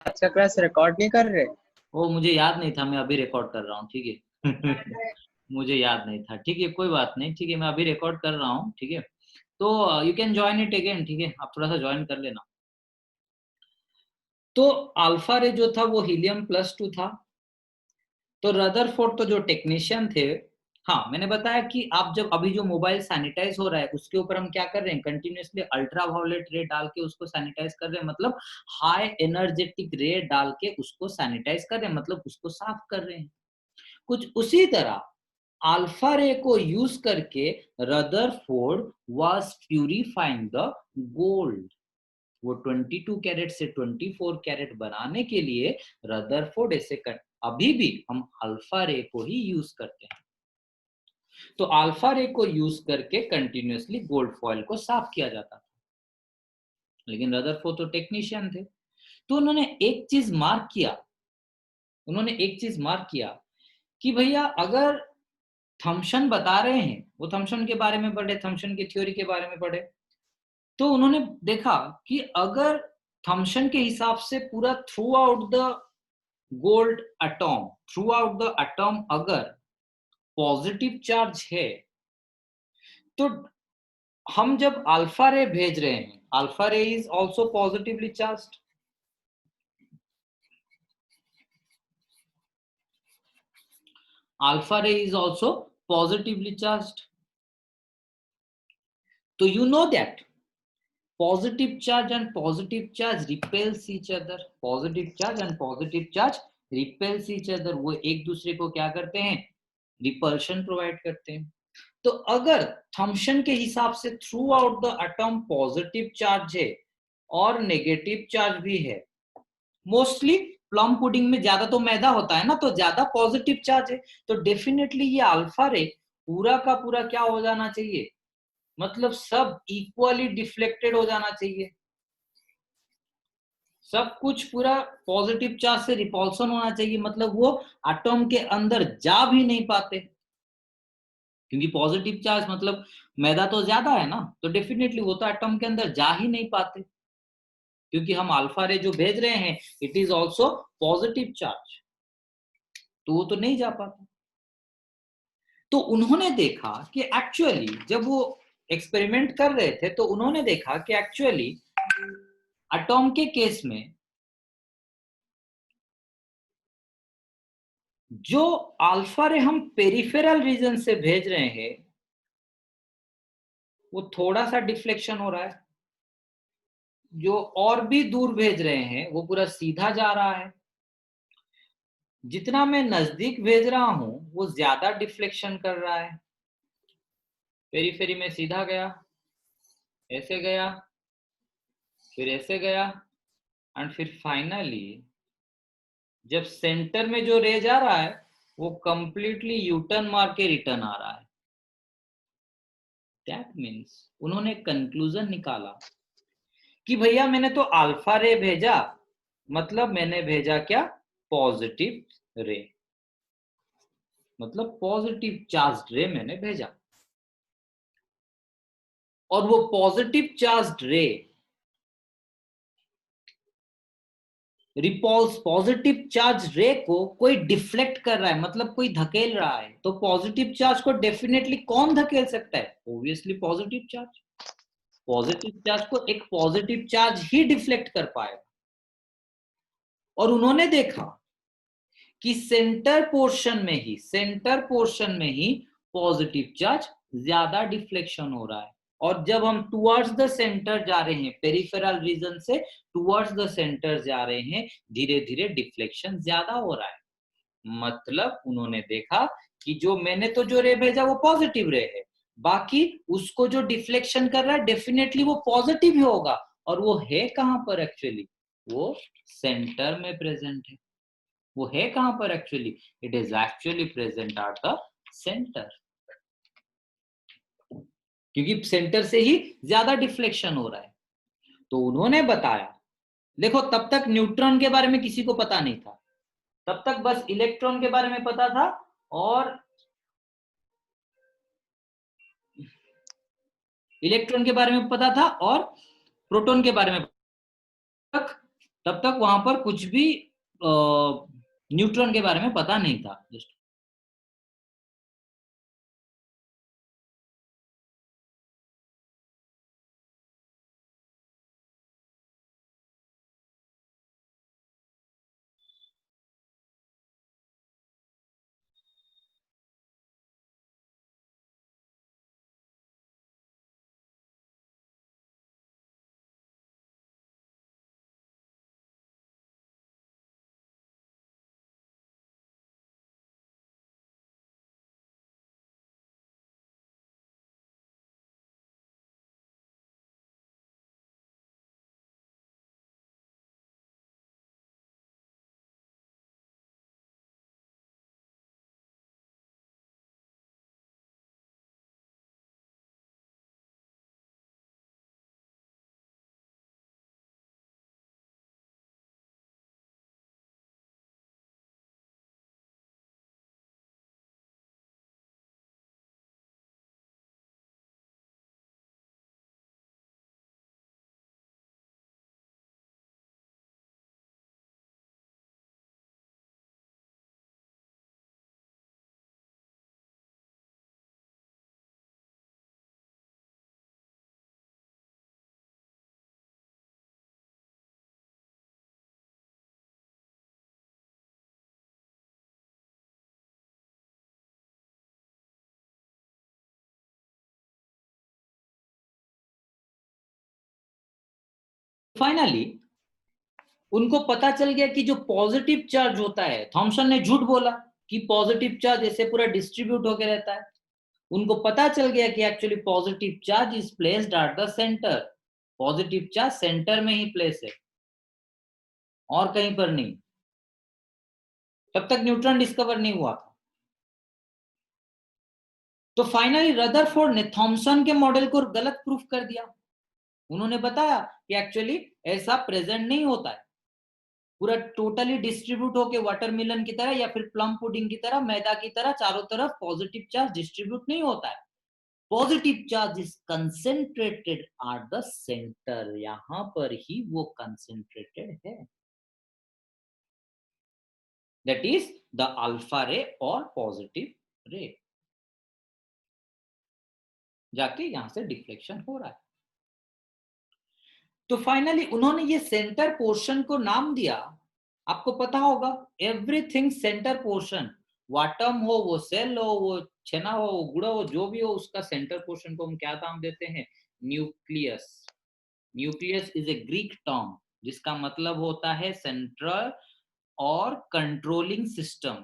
अच्छा class record नहीं कर रहे? वो मुझे याद नहीं था, मैं अभी रिकॉर्ड कर रहा हूँ, ठीक है। मुझे याद नहीं था, ठीक है, कोई बात नहीं, ठीक है, मैं अभी रिकॉर्ड कर रहा हूँ, ठीक है। तो you can join it again, ठीक है, आप थोड़ा सा ज्वाइन कर लेना। तो अल्फा रे जो था वो हीलियम+2 था। तो रदरफोर्ड तो जो टेक्नीशियन थे, हाँ मैंने बताया कि आप जब अभी जो मोबाइल सैनिटाइज हो रहा है उसके ऊपर हम क्या कर रहे हैं, कंटिन्यूअसली अल्ट्रा वायोलेट रे डाल के उसको सैनिटाइज कर रहे हैं, मतलब हाई एनर्जेटिक रे डाल के उसको सैनिटाइज कर रहे हैं, मतलब उसको साफ कर रहे हैं। कुछ उसी तरह अल्फा रे को यूज करके Rutherford was purifying the gold. वो 22 कैरेट से 24 कैरेट बनाने के लिए रदरफोर्ड ऐसे कर, अभी भी हम अल्फा रे को ही यूज करते हैं। तो अल्फा रे को यूज करके कंटिन्यूअसली गोल्ड फॉइल को साफ किया जाता था। लेकिन रदरफोर्ड तो टेक्नीशियन थे, तो उन्होंने एक चीज मार्क किया, कि भैया अगर थॉम्सन बता रहे हैं, वो थॉम्सन के बारे में पढ़े, थॉम्सन की थ्योरी के बारे में पढ़े, तो उन्होंने देखा कि अगर थॉम्सन के हिसाब से पूरा through out the gold atom, अगर पॉजिटिव चार्ज है, तो हम जब अल्फा रे भेज रहे हैं, alpha ray is also positively charged, alpha ray is also positively charged. तो you know that positive charge and positive charge repels each other, वो एक दूसरे को क्या करते हैं, रिपल्शन प्रोवाइड करते हैं। तो अगर थॉम्सन के हिसाब से through out the atom positive charge है और नेगेटिव चार्ज भी है, मोस्टली प्लम पुडिंग में ज्यादा तो मैदा होता है ना, तो ज्यादा पॉजिटिव चार्ज है, तो डेफिनेटली ये अल्फा रे पूरा का पूरा क्या हो जाना चाहिए, मतलब सब इक्वली डिफ्लेक्टेड हो जाना चाहिए, सब कुछ पूरा पॉजिटिव चार्ज से रिपल्सन होना चाहिए, मतलब वो एटॉम के अंदर जा भी नहीं पाते, क्योंकि पॉजिटिव चार्ज मतलब मैदा तो ज्यादा है ना, तो डेफिनेटली वो तो एटॉम के अंदर जा ही नहीं पाते, क्योंकि हम अल्फा रे जो भेज रहे हैं it is also positive charge, तो वो तो नहीं जा पाता। तो उन्होंने देखा कि एक्चुअली जब वो एक्सपेरिमेंट कर रहे थे, तो उन्होंने देखा कि एक्चुअली एटॉम के केस में जो अल्फा रे हम पेरिफेरल रीजन से भेज रहे हैं वो थोड़ा सा डिफ्लेक्शन हो रहा है, जो और भी दूर भेज रहे हैं वो पूरा सीधा जा रहा है, जितना मैं नजदीक भेज रहा हूं वो ज्यादा डिफ्लेक्शन कर रहा है। पेरीफेरी में सीधा गया, ऐसे गया, फिर ऐसे गया, एंड फिर फाइनली जब सेंटर में जो रे जा रहा है वो कंप्लीटली यूटर्न मार के रिटर्न आ रहा है। दैट मीन्स उन्होंने कंक्लूजन निकाला कि भैया मैंने तो अल्फा रे भेजा, मतलब मैंने भेजा क्या, पॉजिटिव रे, मतलब पॉजिटिव चार्ज रे मैंने भेजा, और वो पॉजिटिव चार्ज रे रिपल्स, पॉजिटिव चार्ज रे को कोई डिफ्लेक्ट कर रहा है, मतलब कोई धकेल रहा है, तो पॉजिटिव चार्ज को डेफिनेटली कौन धकेल सकता है, obviously positive charge, positive charge को एक पॉजिटिव चार्ज ही डिफ्लेक्ट कर पाएगा। और उन्होंने देखा कि सेंटर पोर्शन में ही पॉजिटिव चार्ज ज्यादा डिफ्लेक्शन हो रहा है, और जब हम टुवर्ड्स द सेंटर जा रहे हैं, पेरिफेरल रीजन से टुवर्ड्स द सेंटर जा रहे हैं, धीरे धीरे डिफ्लेक्शन ज्यादा हो रहा है। मतलब उन्होंने देखा कि जो मैंने तो जो रे भेजा वो पॉजिटिव रे है, बाकी उसको जो डिफ्लेक्शन कर रहा है डेफिनेटली वो पॉजिटिव ही होगा, और वो है कहां पर एक्चुअली, वो सेंटर में प्रेजेंट है। वो है कहां पर actually, it is actually present at the centre, क्योंकि सेंटर से ही ज्यादा डिफ्लेक्शन हो रहा है। तो उन्होंने बताया, देखो तब तक न्यूट्रॉन के बारे में किसी को पता नहीं था, तब तक बस इलेक्ट्रॉन के बारे में पता था, और इलेक्ट्रॉन के बारे में पता था, और प्रोटॉन के बारे में तक तब तक वहां पर कुछ भी न्यूट्रॉन के बारे में पता नहीं था। जस्ट फाइनली उनको पता चल गया कि जो पॉजिटिव चार्ज होता है, थॉमसन ने झूठ बोला कि पॉजिटिव चार्ज ऐसे पूरा डिस्ट्रीब्यूट होकर रहता है। उनको पता चल गया कि actually positive charge is placed at the centre. Positive charge centre में ही प्लेस है और कहीं पर नहीं। तब तक न्यूट्रॉन डिस्कवर नहीं हुआ था। तो फाइनली रदरफोर्ड ने थॉमसन के मॉडल को गलत प्रूफ कर दिया। उन्होंने बताया कि एक्चुअली ऐसा प्रेजेंट नहीं होता है, पूरा टोटली डिस्ट्रीब्यूट होके वाटरमेलन की तरह या फिर प्लम पुडिंग की तरह, मैदा की तरह चारों तरफ पॉजिटिव चार्ज डिस्ट्रीब्यूट नहीं होता है। Positive charge is concentrated at the centre, यहां पर ही वो कंसेंट्रेटेड है। दैट इज द अल्फा रे और पॉजिटिव रे। जाके यहां से डिफ्लेक्शन हो रहा है। तो फाइनली उन्होंने ये सेंटर पोर्शन को नाम दिया। आपको पता होगा एवरीथिंग सेंटर पोर्शन, वाटम हो, वो सेल हो, वो छेना हो, वो गुड़ा हो, जो भी हो, उसका सेंटर पोर्शन को हम क्या नाम देते हैं? Nucleus. Nucleus is a Greek term जिसका मतलब होता है सेंट्रल और कंट्रोलिंग सिस्टम।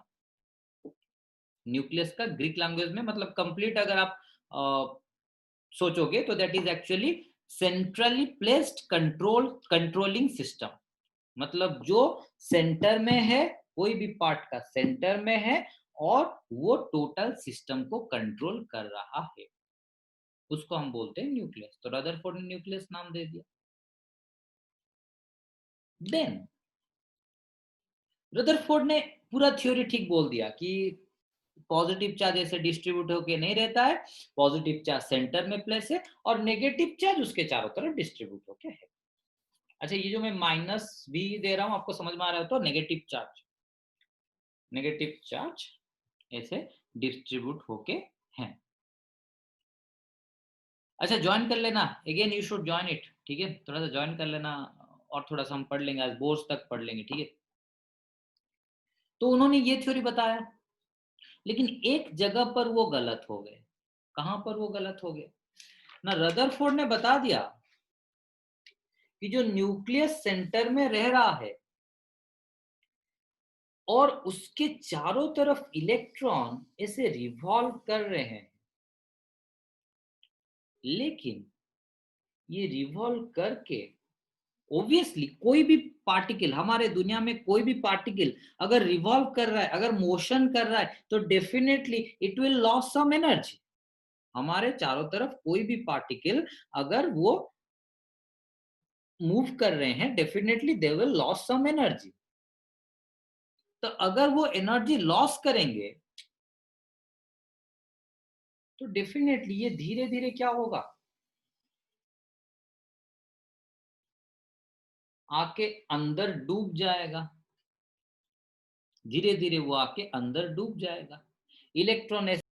न्यूक्लियस का ग्रीक लैंग्वेज में मतलब कंप्लीट अगर आप सोचोगे तो that is actually centrally placed controlling system. मतलब जो सेंटर में है, कोई भी पार्ट का सेंटर में है और वो टोटल सिस्टम को कंट्रोल कर रहा है, उसको हम बोलते हैं न्यूक्लियस। तो रदरफोर्ड ने न्यूक्लियस नाम दे दिया। देन रदरफोर्ड ने पूरा थ्योरी ठीक बोल दिया कि पॉजिटिव चार्ज ऐसे डिस्ट्रीब्यूट होके नहीं रहता है, पॉजिटिव चार्ज सेंटर में प्लेस है और नेगेटिव चार्ज उसके चारों तरफ डिस्ट्रीब्यूट होके है। अच्छा, ये जो मैं माइनस भी दे रहा हूं आपको समझ में आ रहा है? तो नेगेटिव चार्ज ऐसे डिस्ट्रीब्यूट होके हैं। अच्छा, ज्वाइन कर लेना, again you should join it, ठीक है? थोड़ा सा ज्वाइन कर लेना और थोड़ा सा हम पढ़ लेंगे, आज बोर्ड तक पढ़ लेंगे, ठीक है? तो उन्होंने ये थ्योरी बताया, लेकिन एक जगह पर वो गलत हो गए। कहां पर वो गलत हो गए ना? रदरफोर्ड ने बता दिया कि जो न्यूक्लियस सेंटर में रह रहा है और उसके चारों तरफ इलेक्ट्रॉन ऐसे रिवॉल्व कर रहे हैं, लेकिन ये रिवॉल्व करके ऑब्वियसली कोई भी पार्टिकल, हमारे दुनिया में कोई भी पार्टिकल अगर रिवॉल्व कर रहा है, अगर मोशन कर रहा है, तो definitely it will loss some energy. हमारे चारों तरफ कोई भी पार्टिकल अगर वो मूव कर रहे हैं, definitely they will loss some energy. तो अगर वो एनर्जी लॉस करेंगे तो डेफिनेटली ये धीरे धीरे क्या होगा? आके अंदर डूब जाएगा, धीरे धीरे वो आके अंदर डूब जाएगा। इलेक्ट्रॉन